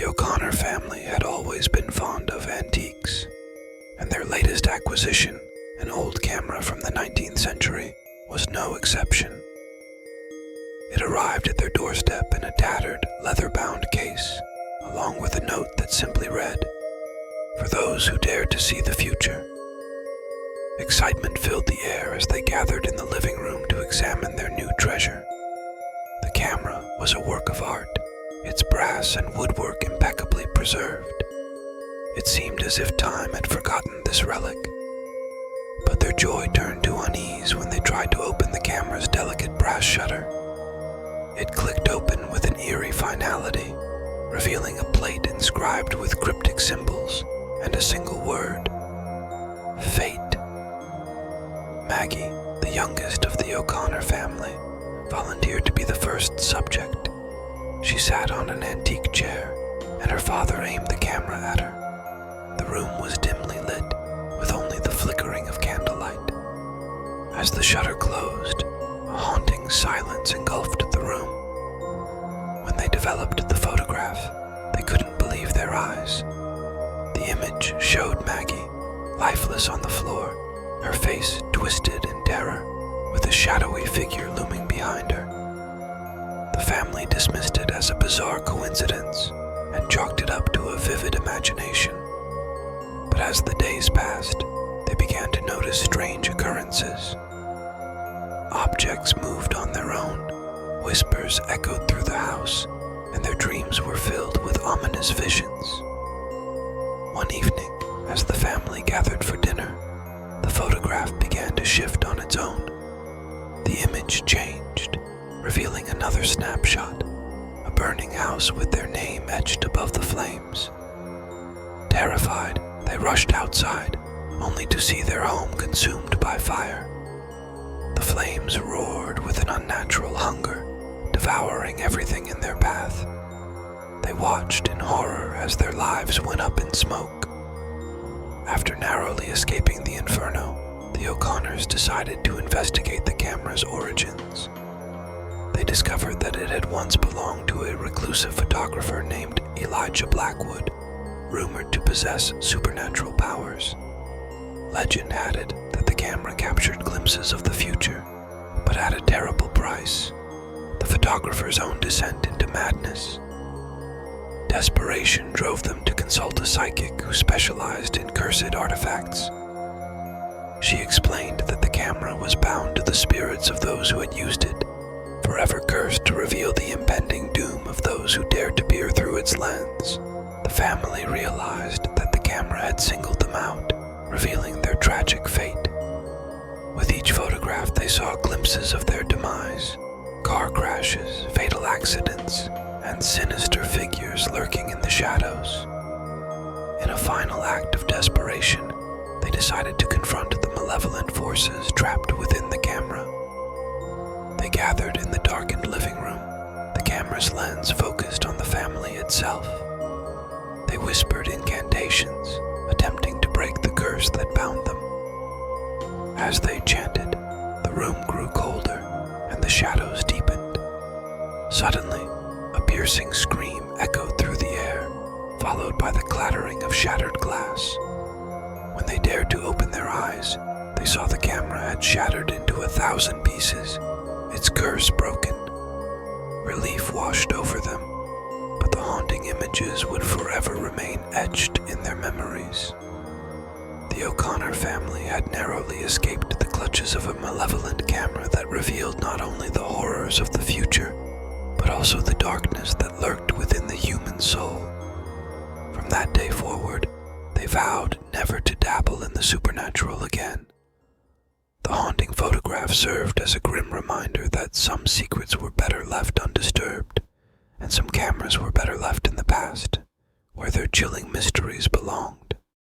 The O'Connor family had always been fond of antiques, and their latest acquisition, an old camera from the 19th century, was no exception. It arrived at their doorstep in a tattered, leather-bound case, along with a note that simply read, "For those who dare to see the future." Excitement filled the air as they gathered in the living room to examine their new treasure. The camera was a work of art, its brass and woodwork impeccably preserved. It seemed as if time had forgotten this relic. But their joy turned to unease when they tried to open the camera's delicate brass shutter. It clicked open with an eerie finality, revealing a plate inscribed with cryptic symbols and a single word: fate. Maggie, the youngest of the O'Connor family, volunteered to be the first subject. She sat on an antique chair, and her father aimed the camera at her. The room was dimly lit, with only the flickering of candlelight. As the shutter closed, a haunting silence engulfed the room. When they developed the photograph, they couldn't believe their eyes. The image showed Maggie, lifeless on the floor, her face twisted in terror, with a shadowy figure looming behind her. The family dismissed it as a bizarre coincidence and chalked it up to a vivid imagination. But as the days passed, they began to notice strange occurrences. Objects moved on their own, whispers echoed through the house, and their dreams were filled with ominous visions. One evening, as the family gathered for dinner, the photograph began to shift on its own. The image changed, revealing another snapshot, a burning house with their name etched above the flames. Terrified, they rushed outside, only to see their home consumed by fire. The flames roared with an unnatural hunger, devouring everything in their path. They watched in horror as their lives went up in smoke. After narrowly escaping the inferno, the O'Connors decided to investigate the camera's origins. They discovered that it had once belonged to a reclusive photographer named Elijah Blackwood, rumored to possess supernatural powers. Legend had it that the camera captured glimpses of the future, but at a terrible price: the photographer's own descent into madness. Desperation drove them to consult a psychic who specialized in cursed artifacts. She explained that the camera was bound to the spirits of those who had used it, forever cursed to reveal the impending doom of those who dared to peer through its lens. The family realized that the camera had singled them out, revealing their tragic fate. With each photograph, they saw glimpses of their demise: car crashes, fatal accidents, and sinister figures lurking in the shadows. In a final act of desperation, they decided to confront the malevolent forces trapped within the camera. They gathered in the darkened living room, the camera's lens focused on the family itself. They whispered incantations, attempting to break the curse that bound them. As they chanted, the room grew colder, and the shadows deepened. Suddenly, a piercing scream echoed through the air, followed by the clattering of shattered glass. When they dared to open their eyes, they saw the camera had shattered into 1,000 pieces, its curse broken. Relief washed over them, but the haunting images would forever remain etched in their memories. The O'Connor family had narrowly escaped the clutches of a malevolent camera that revealed not only the horrors of the future, but also the darkness that lurked within the human soul. From that day forward, they vowed never to dabble in the supernatural again. The haunting photograph served as a grim reminder that some secrets were better left undisturbed, and some cameras were better left in the past, where their chilling mysteries belonged.